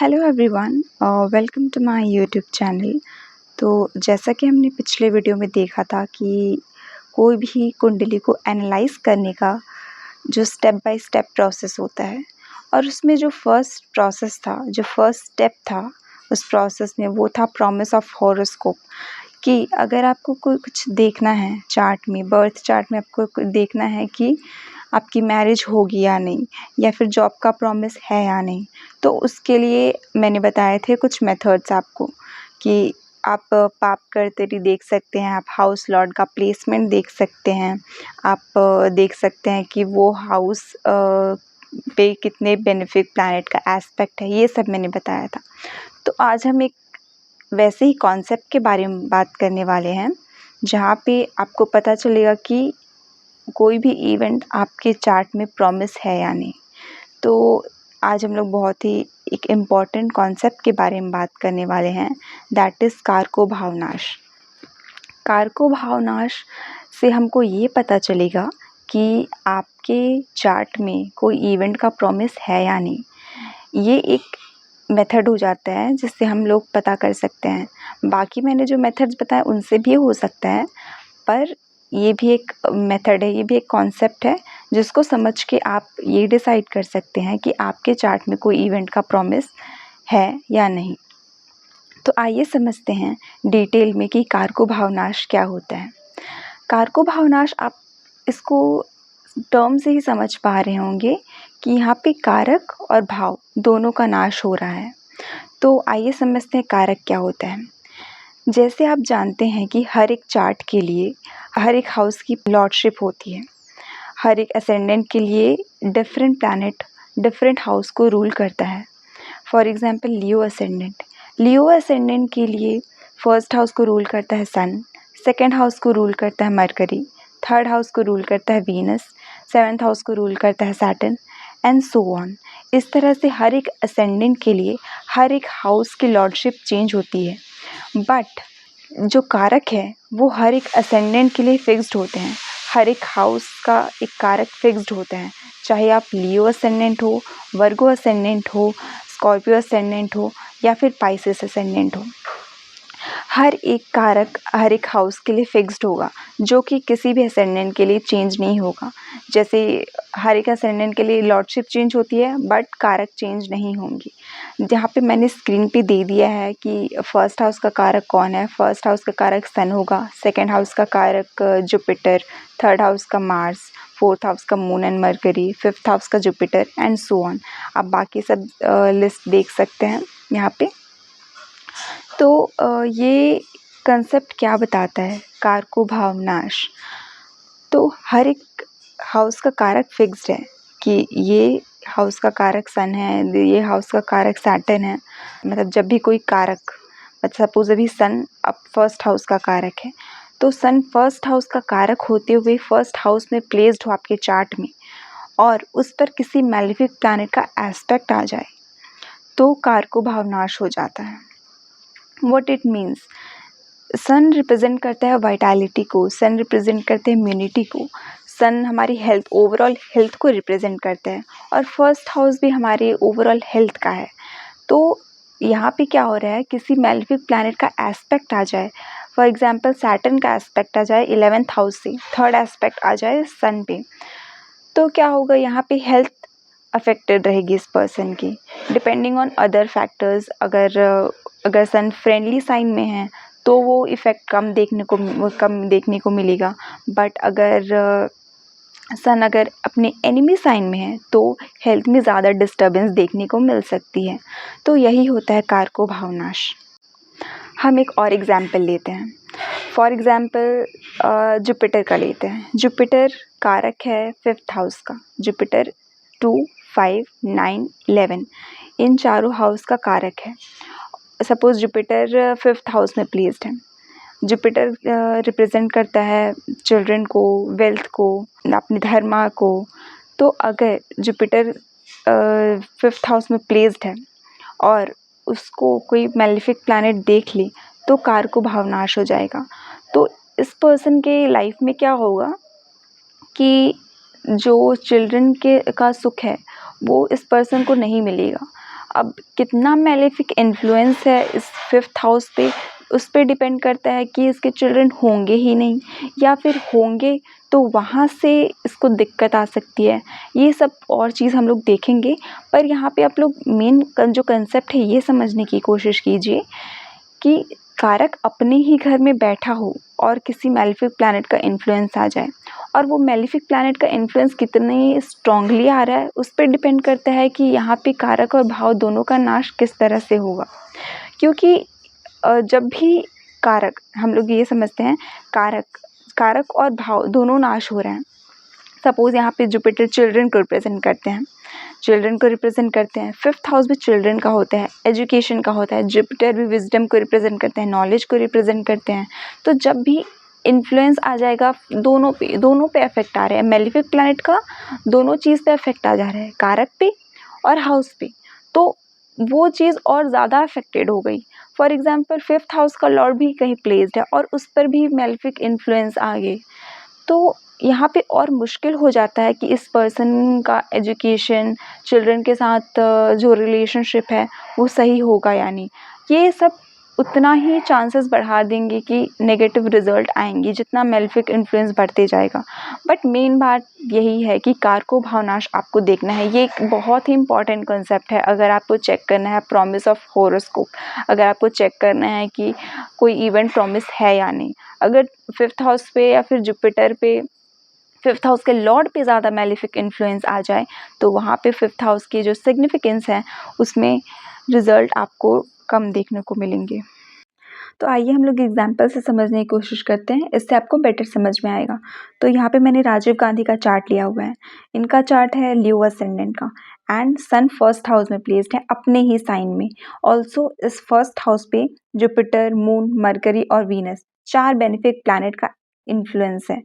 Hello everyone, welcome to my YouTube channel. तो जैसा कि हमने पिछले वीडियो में देखा था कि कोई भी कुंडली को एनालाइज करने का जो स्टेप बाय स्टेप प्रोसेस होता है, और उसमें जो फर्स्ट प्रोसेस था, जो फर्स्ट स्टेप था उस प्रोसेस में, वो था प्रॉमिस ऑफ हॉरोस्कोप। कि अगर आपको कुछ देखना है चार्ट में, बर्थ चार्ट में आपको देखना है कि आपकी मैरिज होगी या नहीं, या फिर जॉब का प्रॉमिस है या नहीं, तो उसके लिए मैंने बताए थे कुछ मेथड्स आपको कि आप पाप करतरी देख सकते हैं, आप हाउस लॉर्ड का प्लेसमेंट देख सकते हैं, आप देख सकते हैं कि वो हाउस पे कितने बेनिफिक प्लैनेट का एस्पेक्ट है, ये सब मैंने बताया था। तो आज हम एक वैसे ही कॉन्सेप्ट के बारे में बात करने वाले हैं जहाँ पे आपको पता चलेगा कि कोई भी इवेंट आपके चार्ट में प्रॉमिस है या नहीं। तो आज हम लोग बहुत ही एक इम्पॉर्टेंट कॉन्सेप्ट के बारे में बात करने वाले हैं, दैट इज़ कारको भावनाश। कारको भावनाश से हमको ये पता चलेगा कि आपके चार्ट में कोई इवेंट का प्रॉमिस है या नहीं। ये एक मेथड हो जाता है जिससे हम लोग पता कर सकते हैं। बाकी मैंने जो मेथड्स बताए उनसे भी हो सकता है, पर ये भी एक मेथड है, ये भी एक कॉन्सेप्ट है जिसको समझ के आप ये डिसाइड कर सकते हैं कि आपके चार्ट में कोई इवेंट का प्रॉमिस है या नहीं। तो आइए समझते हैं डिटेल में कि कारको भावनाश क्या होता है। कारको भावनाश, आप इसको टर्म से ही समझ पा रहे होंगे कि यहाँ पे कारक और भाव दोनों का नाश हो रहा है। तो आइए समझते हैं कारक क्या होता है। जैसे आप जानते हैं कि हर एक चार्ट के लिए हर एक हाउस की लॉर्डशिप होती है। हर एक असेंडेंट के लिए डिफरेंट प्लैनेट डिफरेंट हाउस को रूल करता है। फॉर एग्जांपल लियो असेंडेंट के लिए फर्स्ट हाउस को रूल करता है सन, सेकंड हाउस को रूल करता है मरकरी, थर्ड हाउस को रूल करता है वीनस, सेवन्थ हाउस को रूल करता है सैटर्न, एंड सो ऑन। इस तरह से हर एक असेंडेंट के लिए हर एक हाउस की लॉर्डशिप चेंज होती है, बट जो कारक है वो हर एक असेंडेंट के लिए फिक्स्ड होते हैं। हर एक हाउस का एक कारक फिक्स्ड होता है, चाहे आप लियो असेंडेंट हो, वर्गो असेंडेंट हो, स्कॉर्पियो असेंडेंट हो, या फिर पाइसेस असेंडेंट हो। हर एक कारक हर एक हाउस के लिए फिक्स्ड होगा, जो कि किसी भी असेंडेंट के लिए चेंज नहीं होगा। जैसे हर एक असेंडेंट के लिए लॉर्डशिप चेंज होती है, बट कारक चेंज नहीं होंगी। जहाँ पे मैंने स्क्रीन पे दे दिया है कि फर्स्ट हाउस का कारक कौन है। फर्स्ट हाउस का कारक सन होगा, सेकेंड हाउस का कारक जुपिटर, थर्ड हाउस का मार्स, फोर्थ हाउस का moon and mercury, fifth house का जुपिटर, एंड सो ऑन। आप बाकी सब लिस्ट देख सकते हैं यहाँ पे। तो ये कंसेप्ट क्या बताता है, कारको भावनाश। तो हर एक हाउस का कारक फिक्स्ड है कि ये हाउस का कारक सन है, ये हाउस का कारक सैटर्न है। मतलब जब भी कोई कारक, सपोज अभी सन अब फर्स्ट हाउस का कारक है, तो सन फर्स्ट हाउस का कारक होते हुए फर्स्ट हाउस में प्लेस्ड हो आपके चार्ट में, और उस पर किसी मैलेफिक प्लैनेट का एस्पेक्ट आ जाए, तो कारको भावनाश हो जाता है। What it means, sun represent करता है वाइटैलिटी को, सन रिप्रेजेंट करते हैं इम्यूनिटी को, सन हमारी हेल्थ, ओवरऑल हेल्थ को रिप्रेजेंट करता है, और फर्स्ट हाउस भी हमारे ओवरऑल हेल्थ का है। तो यहाँ पे क्या हो रहा है, किसी मैलेफिक प्लैनेट का एस्पेक्ट आ जाए, फॉर एग्जांपल सैटर्न का एस्पेक्ट आ जाए 11th हाउस से, थर्ड एस्पेक्ट आ जाए सन पे, तो क्या होगा, यहाँ पे हेल्थ अफेक्टेड रहेगी इस पर्सन की, डिपेंडिंग ऑन अदर फैक्टर्स। अगर सन फ्रेंडली साइन में है तो वो इफ़ेक्ट कम देखने को मिलेगा, बट अगर सन अगर अपने एनिमी साइन में है तो हेल्थ में ज़्यादा डिस्टर्बेंस देखने को मिल सकती है। तो यही होता है कारको भावनाश। हम एक और एग्जाम्पल लेते हैं। फॉर एग्ज़ाम्पल जुपिटर का लेते हैं। जुपिटर कारक है फिफ्थ हाउस का। जुपिटर 2, 5, 9, 11 इन चारों हाउस का कारक है। सपोज़ जुपिटर फिफ्थ हाउस में प्लेस्ड है। जुपिटर रिप्रेजेंट करता है चिल्ड्रन को, वेल्थ को, अपने धर्मा को। तो अगर जुपिटर फिफ्थ हाउस में प्लेस्ड है और उसको कोई मैलेफिक प्लैनेट देख ले, तो कारको भावनाश हो जाएगा। तो इस पर्सन के लाइफ में क्या होगा कि जो चिल्ड्रन का सुख है वो इस पर्सन को नहीं मिलेगा। अब कितना मेलेफिक इन्फ्लुएंस है इस 5th हाउस पे, उस पे डिपेंड करता है कि इसके चिल्ड्रन होंगे ही नहीं, या फिर होंगे तो वहाँ से इसको दिक्कत आ सकती है। ये सब और चीज़ हम लोग देखेंगे, पर यहाँ पे आप लोग मेन जो कंसेप्ट है ये समझने की कोशिश कीजिए कि कारक अपने ही घर में बैठा हो और किसी मेलेफिक प्लैनेट का इन्फ्लुएंस आ जाए, और वो मेलेफिक प्लैनेट का इन्फ्लुएंस कितने स्ट्रांगली आ रहा है उस पर डिपेंड करता है कि यहाँ पे कारक और भाव दोनों का नाश किस तरह से होगा। क्योंकि जब भी कारक, हम लोग ये समझते हैं कारक और भाव दोनों नाश हो रहे हैं। सपोज यहाँ पे जुपिटर चिल्ड्रन को रिप्रेजेंट करते हैं, 5th हाउस भी चिल्ड्रन का होता है, एजुकेशन का होता है। जुपिटर भी विजडम को रिप्रेजेंट करते हैं, नॉलेज को रिप्रेजेंट करते हैं। तो जब भी इन्फ्लुएंस आ जाएगा दोनों पे इफेक्ट आ रहे हैं, मेलेफिक प्लैनेट का दोनों चीज़ पे इफेक्ट आ जा रहा है, कारक पे और हाउस पे, तो वो चीज़ और ज़्यादा अफेक्टेड हो गई। फॉर एग्जाम्पल 5th हाउस का लॉर्ड भी कहीं प्लेस्ड है और उस पर भी मेलेफिक इन्फ्लुएंस आ गए, तो यहाँ पे और मुश्किल हो जाता है कि इस पर्सन का एजुकेशन, चिल्ड्रन के साथ जो रिलेशनशिप है वो सही होगा या नहीं। ये सब उतना ही चांसेस बढ़ा देंगे कि नेगेटिव रिजल्ट आएंगे जितना मेलेफिक इन्फ्लुएंस बढ़ते जाएगा। बट मेन बात यही है कि कारको भावनाश आपको देखना है। ये एक बहुत ही इंपॉर्टेंट कंसेप्ट है। अगर आपको चेक करना है प्रॉमिस ऑफ होरोस्कोप, अगर आपको चेक करना है कि कोई इवेंट प्रॉमिस है या नहीं, अगर 5th हाउस पे या फिर जुपिटर पे 5th हाउस के लॉर्ड पे ज़्यादा मेलेफिक इन्फ्लुएंस आ जाए तो वहाँ पे 5th हाउस की जो सिग्निफिकेंस है उसमें रिजल्ट आपको कम देखने को मिलेंगे। तो आइए हम लोग एग्जाम्पल से समझने की कोशिश करते हैं, इससे आपको बेटर समझ में आएगा। तो यहाँ पे मैंने राजीव गांधी का चार्ट लिया हुआ है। इनका चार्ट है लियो असेंडेंट का, एंड सन 1st हाउस में प्लेस्ड है अपने ही साइन में। ऑल्सो इस 1st हाउस पे जुपिटर, मून, मरकरी और वीनस 4 बेनिफिक प्लैनेट का इन्फ्लुएंस है।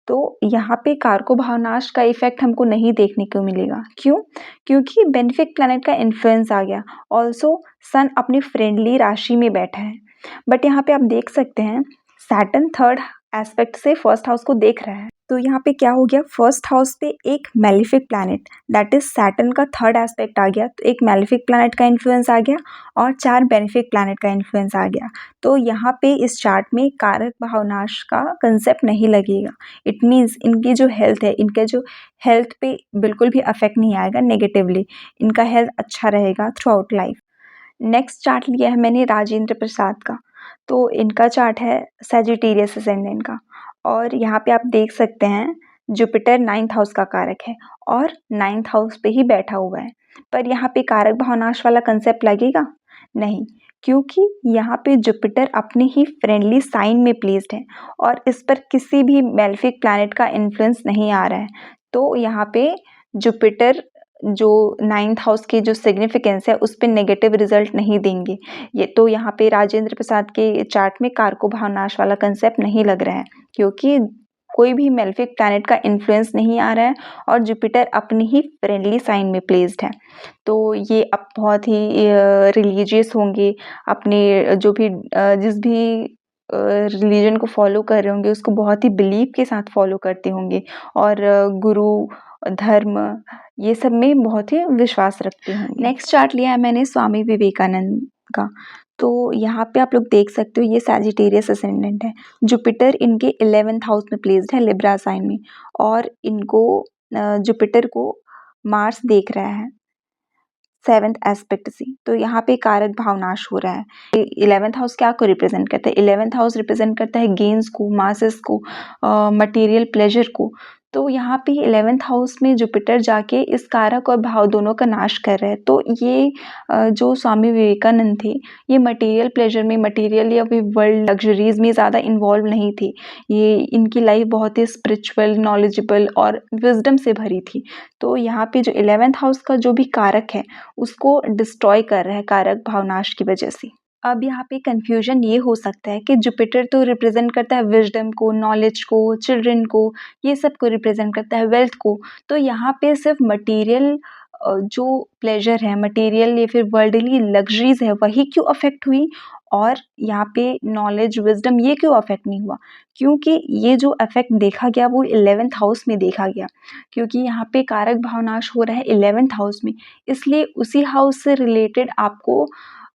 तो यहाँ पे कारको भावनाश का इफेक्ट हमको नहीं देखने को मिलेगा। क्यों? क्योंकि बेनिफिक प्लैनेट का इन्फ्लुएंस आ गया। ऑल्सो सन अपनी फ्रेंडली राशि में बैठा है। बट यहाँ पे आप देख सकते हैं सैटर्न 3rd एस्पेक्ट से 1st हाउस को देख रहा है। तो यहाँ पे क्या हो गया, 1st हाउस पे एक malefic planet that is Saturn का 3rd एस्पेक्ट आ गया, तो एक मेलेफिक प्लैनेट का इन्फ्लुएंस आ गया और 4 बेनिफिक प्लैनेट का इन्फ्लुएंस आ गया। तो यहाँ पे इस चार्ट में कारक भावनाश का कंसेप्ट नहीं लगेगा। इट मीन्स इनकी जो हेल्थ है, इनके जो हेल्थ पे बिल्कुल भी अफेक्ट नहीं आएगा नेगेटिवली, इनका हेल्थ अच्छा रहेगा through out life. Next chart लिया है मैंने राजेंद्र प्रसाद का। तो इनका चार्ट है सैजिटेरियस असेंडेंट का, और यहाँ पे आप देख सकते हैं जुपिटर 9th हाउस का कारक है और 9th हाउस पे ही बैठा हुआ है। पर यहाँ पे कारक भावनाश वाला कंसेप्ट लगेगा नहीं, क्योंकि यहाँ पे जुपिटर अपने ही फ्रेंडली साइन में प्लेस्ड है और इस पर किसी भी मेलेफिक प्लैनेट का इन्फ्लुएंस नहीं आ रहा है। तो यहाँ पे जुपिटर जो 9th हाउस की जो सिग्निफिकेंस है उस पर नेगेटिव रिजल्ट नहीं देंगे। ये तो यहाँ पे राजेंद्र प्रसाद के चार्ट में कारको भावनाश वाला कंसेप्ट नहीं लग रहा है, क्योंकि कोई भी मेलेफिक प्लैनेट का इन्फ्लुएंस नहीं आ रहा है और जुपिटर अपनी ही फ्रेंडली साइन में प्लेस्ड है। तो ये अब बहुत ही रिलीजियस होंगे, अपने जो भी जिस भी रिलीजन को फॉलो कर रहे होंगे उसको बहुत ही बिलीव के साथ फॉलो करते होंगे, और गुरु, धर्म, ये सब में बहुत ही विश्वास रखते होंगे। नेक्स्ट चार्ट लिया है मैंने स्वामी विवेकानंद का। तो यहाँ पे आप लोग देख सकते हो ये सैजिटेरियस असेंडेंट है। जुपिटर इनके 11th हाउस में प्लेस्ड है लिब्रा साइन में, और इनको जुपिटर को मार्स देख रहा है 7th एस्पेक्ट से। तो यहाँ पे कारक भावनाश हो रहा है। 11th हाउस क्या को रिप्रेजेंट करता है? 11th हाउस रिप्रेजेंट करता है गेन्स को, मासेस को, मटेरियल प्लेजर को। तो यहाँ पे 11th हाउस में जुपिटर जाके इस कारक और भाव दोनों का नाश कर रहा है। तो ये जो स्वामी विवेकानंद थे ये मटेरियल प्लेजर में, मटेरियल या फिर वर्ल्ड लग्जरीज में ज़्यादा इन्वॉल्व नहीं थी। ये इनकी लाइफ बहुत ही स्पिरिचुअल, नॉलेजेबल और विजडम से भरी थी। तो यहाँ पे जो 11th हाउस का जो भी कारक है उसको डिस्ट्रॉय कर रहा है कारक भावनाश की वजह से। अब यहाँ पे कंफ्यूजन ये हो सकता है कि जुपिटर तो रिप्रेजेंट करता है विजडम को, नॉलेज को, चिल्ड्रन को, ये सब को रिप्रेजेंट करता है, वेल्थ को। तो यहाँ पे सिर्फ मटेरियल जो प्लेजर है, मटेरियल या फिर वर्ल्डली लग्जरीज है, वही क्यों अफेक्ट हुई, और यहाँ पे नॉलेज, विजडम ये क्यों अफेक्ट नहीं हुआ? क्योंकि ये जो इफेक्ट देखा गया वो 11th हाउस में देखा गया, क्योंकि यहाँ पे कारक भावनाश हो रहा है 11th हाउस में, इसलिए उसी हाउस से रिलेटेड आपको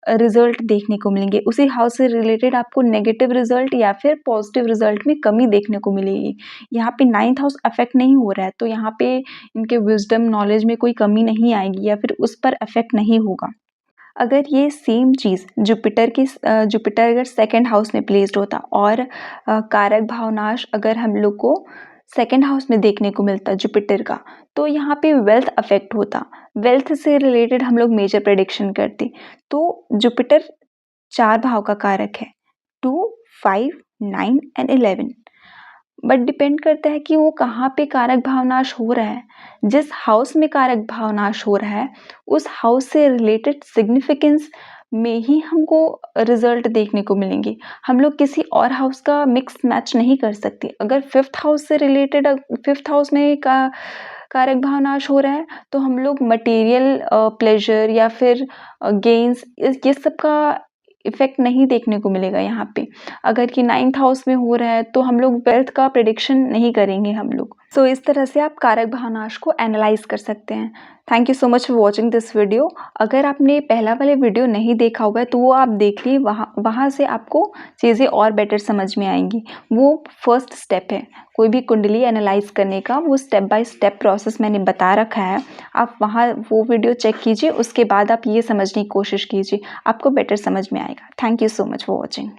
रिजल्ट देखने को मिलेंगे। उसी हाउस से रिलेटेड आपको नेगेटिव रिजल्ट या फिर पॉजिटिव रिजल्ट में कमी देखने को मिलेगी। यहाँ पे 9th हाउस अफेक्ट नहीं हो रहा है, तो यहाँ पे इनके विजडम, नॉलेज में कोई कमी नहीं आएगी या फिर उस पर अफेक्ट नहीं होगा। अगर ये सेम चीज़ जुपिटर अगर सेकंड हाउस में प्लेस्ड होता और कारक भावनाश अगर हम लोग को सेकंड हाउस में देखने को मिलता जुपिटर का, तो यहाँ पे वेल्थ अफेक्ट होता। वेल्थ से रिलेटेड हम लोग मेजर प्रेडिक्शन करते। तो जुपिटर 4 भाव का कारक है, 2, 5, 9 एंड 11। बट डिपेंड करता है कि वो कहाँ पे कारक भावनाश हो रहा है। जिस हाउस में कारक भावनाश हो रहा है उस हाउस से रिलेटेड सिग्निफिकेंस में ही हमको रिजल्ट देखने को मिलेंगे। हम लोग किसी और हाउस का मिक्स मैच नहीं कर सकते। अगर 5th हाउस से रिलेटेड 5th हाउस में कारक भावनाश हो रहा है तो हम लोग मटेरियल प्लेजर या फिर गेन्स ये सब का इफेक्ट नहीं देखने को मिलेगा यहाँ पे। अगर कि 9th हाउस में हो रहा है तो हम लोग वेल्थ का प्रेडिक्शन नहीं करेंगे हम लोग। सो इस तरह से आप कारक भावनाश को एनालाइज कर सकते हैं। Thank you so much for watching this video. अगर आपने पहला वाले वीडियो नहीं देखा हुआ है तो वो आप देख लिए, वहाँ से आपको चीज़ें और बेटर समझ में आएंगी। वो फर्स्ट स्टेप है कोई भी कुंडली एनालाइज करने का, वो स्टेप बाय स्टेप प्रोसेस मैंने बता रखा है। आप वहाँ वो वीडियो चेक कीजिए, उसके बाद आप ये समझने की कोशिश कीजिए, आपको बेटर समझ में आएगा। Thank you so much for watching.